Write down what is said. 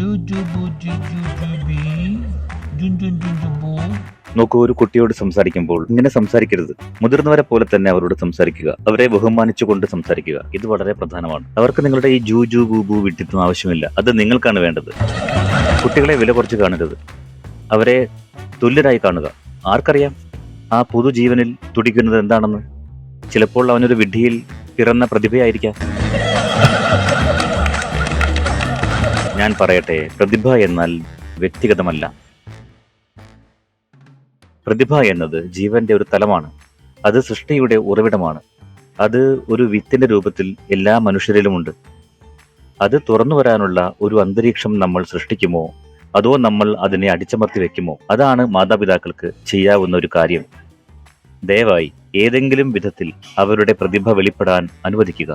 ജുജുബു ജുജുബി ജുൻജുൻജുബു. നോക്കൂ, ഒരു കുട്ടിയോട് സംസാരിക്കുമ്പോൾ ഇങ്ങനെ സംസാരിക്കരുത്. മുതിർന്നവരെ പോലെ തന്നെ അവരോട് സംസാരിക്കുക, അവരെ ബഹുമാനിച്ചുകൊണ്ട് സംസാരിക്കുക. ഇത് വളരെ പ്രധാനമാണ്. അവർക്ക് നിങ്ങളുടെ ഈ ജൂ ജൂ ബൂ ബൂ വിട്ടിട്ടും ആവശ്യമില്ല. അത് നിങ്ങൾക്കാണ് വേണ്ടത്. കുട്ടികളെ വില കുറച്ച് കാണരുത്, അവരെ തുല്യരായി കാണുക. ആർക്കറിയാം ആ പുതുജീവനിൽ തുടിക്കുന്നത് എന്താണെന്ന്? ചിലപ്പോൾ അവനൊരു വിഡ്ഢിയിൽ പിറന്ന പ്രതിഭയായിരിക്കാം. ഞാൻ പറയട്ടെ, പ്രതിഭ എന്നാൽ വ്യക്തിഗതമല്ല. പ്രതിഭ എന്നത് ജീവന്റെ ഒരു തലമാണ്. അത് സൃഷ്ടിയുടെ ഉറവിടമാണ്. അത് ഒരു വിത്തിന്റെ രൂപത്തിൽ എല്ലാ മനുഷ്യരിലുമുണ്ട്. അത് തുറന്നു വരാനുള്ള ഒരു അന്തരീക്ഷം നമ്മൾ സൃഷ്ടിക്കുമോ, അതോ നമ്മൾ അതിനെ അടിച്ചമർത്തി വെക്കുമോ? അതാണ് മാതാപിതാക്കൾക്ക് ചെയ്യാവുന്ന ഒരു കാര്യം. ദയവായി ഏതെങ്കിലും വിധത്തിൽ അവരുടെ പ്രതിഭ വെളിപ്പെടാൻ അനുവദിക്കുക.